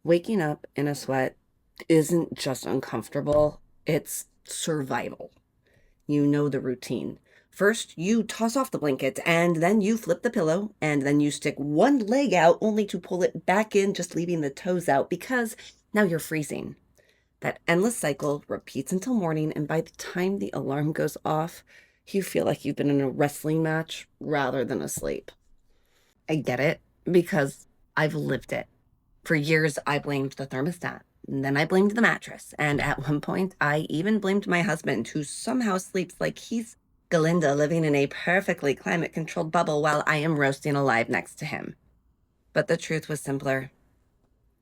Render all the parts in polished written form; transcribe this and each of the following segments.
Waking up in a sweat isn't just uncomfortable, it's survival. You know the routine. First, you toss off the blanket, and then you flip the pillow, and then you stick one leg out only to pull it back in, just leaving the toes out because now you're freezing. That endless cycle repeats until morning, and by the time the alarm goes off, you feel like you've been in a wrestling match rather than asleep. I get it because I've lived it. For years, I blamed the thermostat. And then I blamed the mattress. And at one point, I even blamed my husband, who somehow sleeps like he's Galinda living in a perfectly climate controlled bubble while I am roasting alive next to him. But the truth was simpler.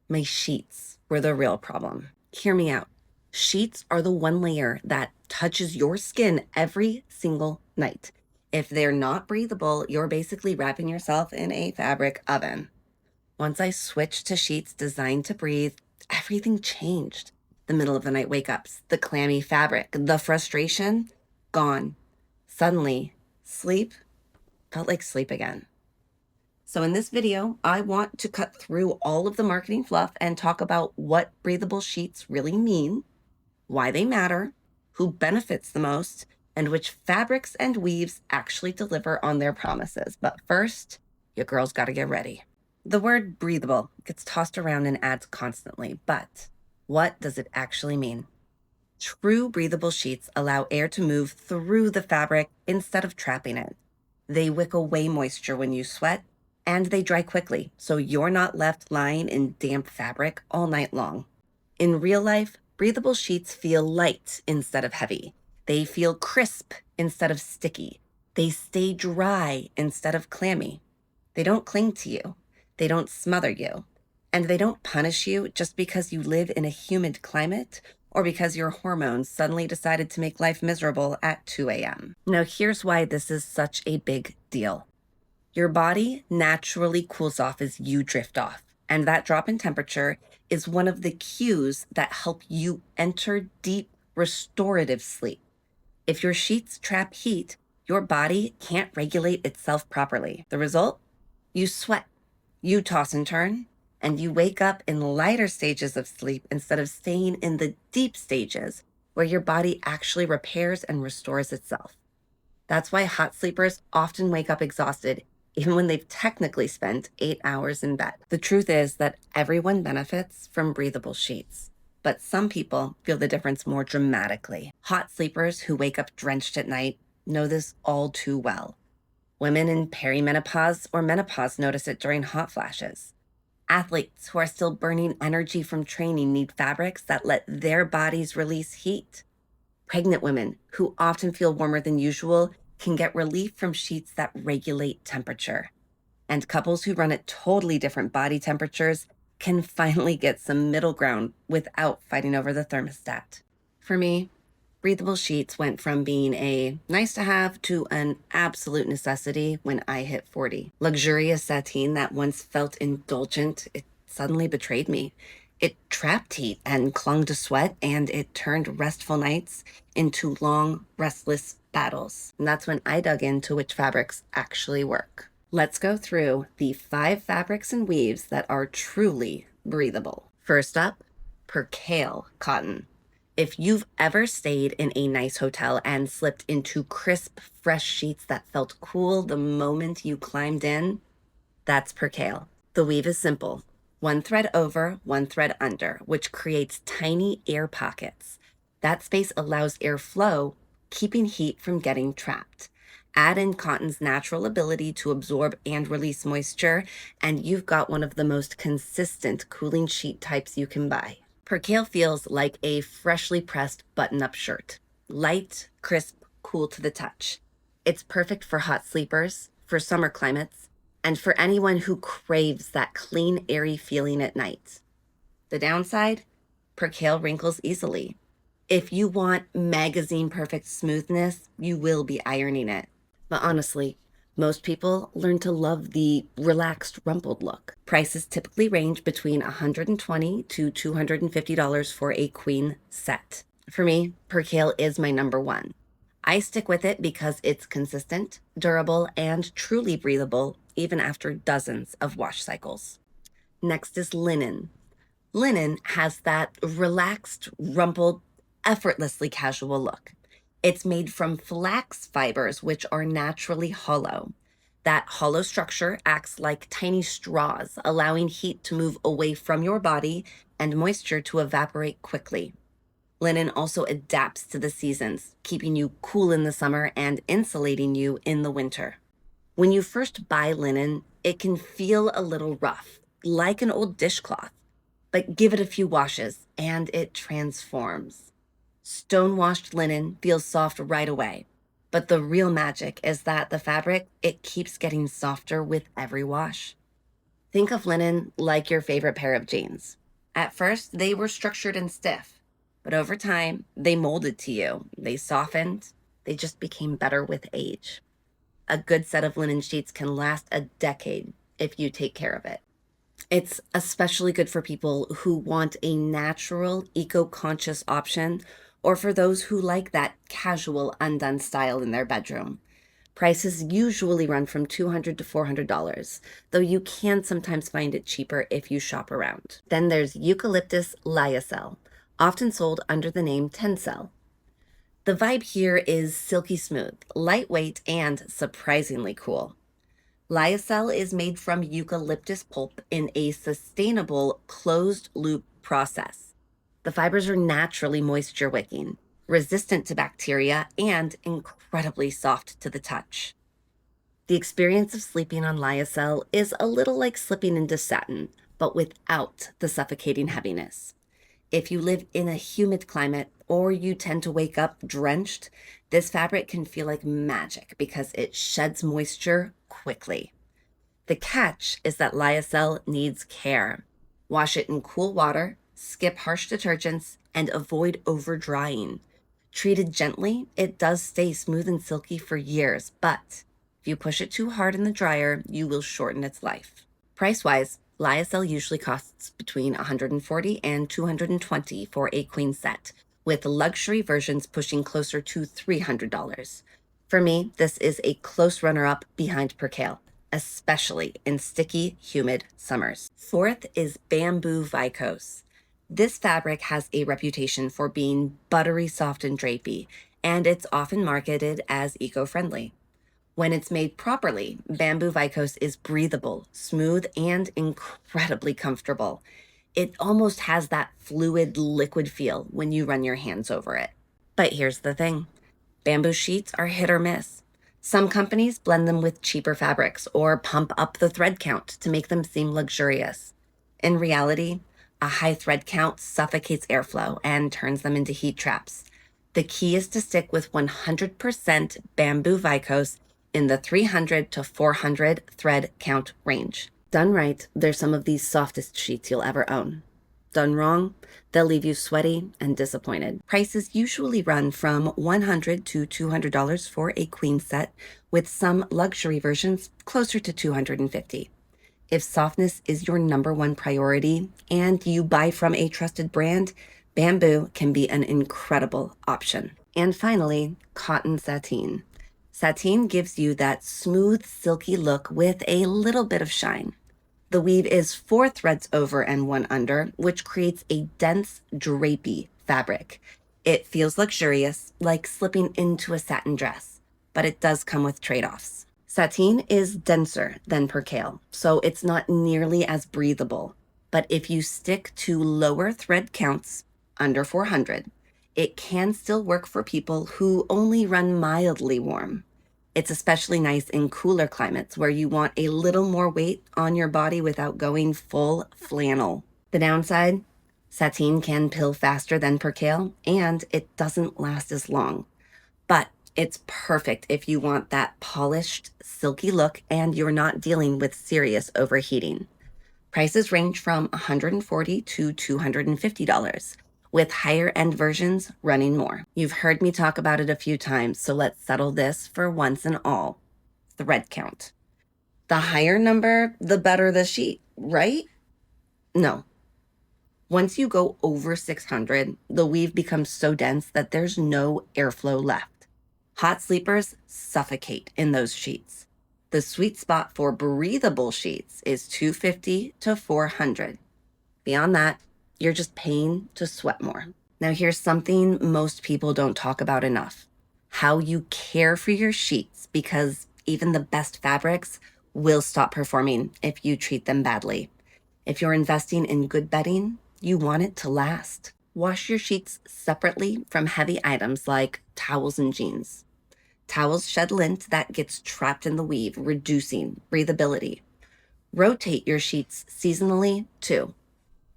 My sheets were the real problem. Hear me out. Sheets are the one layer that touches your skin every single night. If they're not breathable, you're basically wrapping yourself in a fabric oven. Once I switched to sheets designed to breathe, everything changed. The middle of the night wake ups, the clammy fabric, the frustration, gone. Suddenly, sleep felt like sleep again. So in this video, I want to cut through all of the marketing fluff and talk about what breathable sheets really mean, why they matter, who benefits the most, and which fabrics and weaves actually deliver on their promises. But first, your girl's got to get ready. The word breathable gets tossed around in ads constantly, but what does it actually mean? True breathable sheets allow air to move through the fabric instead of trapping it. They wick away moisture when you sweat, and they dry quickly, so you're not left lying in damp fabric all night long. In real life, breathable sheets feel light instead of heavy. They feel crisp instead of sticky. They stay dry instead of clammy. They don't cling to you. They don't smother you. And they don't punish you just because you live in a humid climate or because your hormones suddenly decided to make life miserable at 2 a.m. Now, here's why this is such a big deal. Your body naturally cools off as you drift off, and that drop in temperature is one of the cues that help you enter deep restorative sleep. If your sheets trap heat, your body can't regulate itself properly. The result? You sweat, you toss and turn, and you wake up in lighter stages of sleep instead of staying in the deep stages where your body actually repairs and restores itself. That's why hot sleepers often wake up exhausted even when they've technically spent 8 hours in bed. The truth is that everyone benefits from breathable sheets, but some people feel the difference more dramatically. Hot sleepers who wake up drenched at night know this all too well. Women in perimenopause or menopause notice it during hot flashes. Athletes who are still burning energy from training need fabrics that let their bodies release heat. Pregnant women who often feel warmer than usual can get relief from sheets that regulate temperature. And couples who run at totally different body temperatures can finally get some middle ground without fighting over the thermostat. For me, breathable sheets went from being a nice to have to an absolute necessity when I hit 40. Luxurious sateen that once felt indulgent, it suddenly betrayed me. It trapped heat and clung to sweat, and it turned restful nights into long, restless battles. And that's when I dug into which fabrics actually work. Let's go through the 5 fabrics and weaves that are truly breathable. First up, Percale cotton. If you've ever stayed in a nice hotel and slipped into crisp, fresh sheets that felt cool the moment you climbed in, that's Percale. The weave is simple. 1 thread over, 1 thread under, which creates tiny air pockets. That space allows airflow, keeping heat from getting trapped. Add in cotton's natural ability to absorb and release moisture, and you've got one of the most consistent cooling sheet types you can buy. Percale feels like a freshly pressed button-up shirt. Light, crisp, cool to the touch. It's perfect for hot sleepers, for summer climates, and for anyone who craves that clean, airy feeling at night. The downside? Percale wrinkles easily. If you want magazine-perfect smoothness, you will be ironing it. But honestly, most people learn to love the relaxed, rumpled look. Prices typically range between $120 to $250 for a queen set. For me, Percale is my number one. I stick with it because it's consistent, durable, and truly breathable, even after dozens of wash cycles. Next is linen. Linen has that relaxed, rumpled, effortlessly casual look. It's made from flax fibers, which are naturally hollow. That hollow structure acts like tiny straws, allowing heat to move away from your body and moisture to evaporate quickly. Linen also adapts to the seasons, keeping you cool in the summer and insulating you in the winter. When you first buy linen, it can feel a little rough, like an old dishcloth, but give it a few washes and it transforms. Stone-washed linen feels soft right away, but the real magic is that the fabric, it keeps getting softer with every wash. Think of linen like your favorite pair of jeans. At first, they were structured and stiff, but over time, they molded to you. They softened, they just became better with age. A good set of linen sheets can last a decade if you take care of it. It's especially good for people who want a natural, eco-conscious option, or for those who like that casual, undone style in their bedroom. Prices usually run from $200 to $400, though you can sometimes find it cheaper if you shop around. Then there's eucalyptus lyocell, often sold under the name Tencel. The vibe here is silky smooth, lightweight, and surprisingly cool. Lyocell is made from eucalyptus pulp in a sustainable closed-loop process. The fibers are naturally moisture-wicking, resistant to bacteria, and incredibly soft to the touch. The experience of sleeping on lyocell is a little like slipping into satin, but without the suffocating heaviness. If you live in a humid climate or you tend to wake up drenched, this fabric can feel like magic because it sheds moisture quickly. The catch is that lyocell needs care. Wash it in cool water, skip harsh detergents, and avoid over drying. Treated gently, it does stay smooth and silky for years, but if you push it too hard in the dryer, you will shorten its life. Price-wise, lyocell usually costs between $140 and $220 for a queen set, with luxury versions pushing closer to $300. For me, this is a close runner-up behind Percale, especially in sticky, humid summers. Fourth is bamboo viscose. This fabric has a reputation for being buttery soft and drapey, and it's often marketed as eco-friendly. When it's made properly, bamboo viscose is breathable, smooth, and incredibly comfortable. It almost has that fluid liquid feel when you run your hands over it. But here's the thing. Bamboo sheets are hit or miss. Some companies blend them with cheaper fabrics or pump up the thread count to make them seem luxurious. In reality, a high thread count suffocates airflow and turns them into heat traps. The key is to stick with 100% bamboo viscose in the 300 to 400 thread count range. Done right, they're some of the softest sheets you'll ever own. Done wrong, they'll leave you sweaty and disappointed. Prices usually run from $100 to $200 for a queen set, with some luxury versions closer to $250. If softness is your number one priority and you buy from a trusted brand, bamboo can be an incredible option. And finally, cotton sateen. Sateen gives you that smooth, silky look with a little bit of shine. The weave is 4 threads over and 1 under, which creates a dense, drapey fabric. It feels luxurious, like slipping into a satin dress, but it does come with trade-offs. Sateen is denser than percale, so it's not nearly as breathable. But if you stick to lower thread counts, under 400, it can still work for people who only run mildly warm. It's especially nice in cooler climates where you want a little more weight on your body without going full flannel. The downside, sateen can pill faster than percale, and it doesn't last as long. But it's perfect if you want that polished, silky look and you're not dealing with serious overheating. Prices range from $140 to $250, with higher-end versions running more. You've heard me talk about it a few times, so let's settle this for once and all. Thread count. The higher number, the better the sheet, right? No. Once you go over 600, the weave becomes so dense that there's no airflow left. Hot sleepers suffocate in those sheets. The sweet spot for breathable sheets is 250 to 400. Beyond that, You're just paying to sweat more. Now, here's something most people don't talk about enough: how you care for your sheets, because even the best fabrics will stop performing if you treat them badly. If you're investing in good bedding, you want it to last. Wash your sheets separately from heavy items like towels and jeans. Towels shed lint that gets trapped in the weave, reducing breathability. Rotate your sheets seasonally too.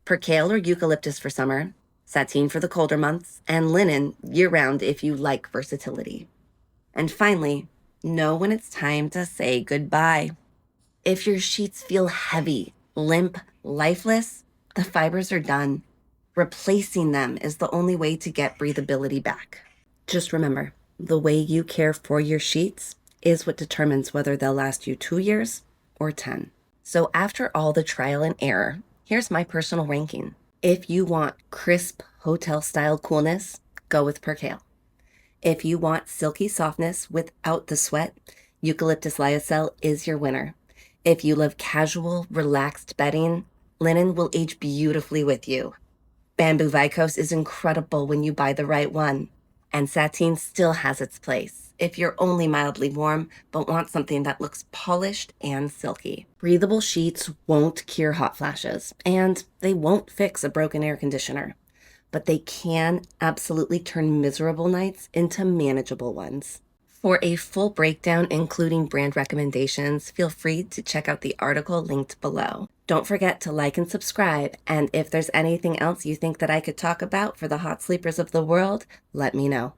Percale or eucalyptus for summer, sateen for the colder months, and linen year-round if you like versatility. And finally, know when it's time to say goodbye. If your sheets feel heavy, limp, lifeless, the fibers are done. Replacing them is the only way to get breathability back. Just remember, the way you care for your sheets is what determines whether they'll last you 2 years or 10. So after all the trial and error, here's my personal ranking. If you want crisp hotel-style coolness, go with Percale. If you want silky softness without the sweat, eucalyptus lyocell is your winner. If you love casual, relaxed bedding, linen will age beautifully with you. Bamboo Vicose is incredible when you buy the right one. And sateen still has its place if you're only mildly warm but want something that looks polished and silky. Breathable sheets won't cure hot flashes, and they won't fix a broken air conditioner, but they can absolutely turn miserable nights into manageable ones. For a full breakdown, including brand recommendations, feel free to check out the article linked below. Don't forget to like and subscribe, and if there's anything else you think that I could talk about for the hot sleepers of the world, let me know.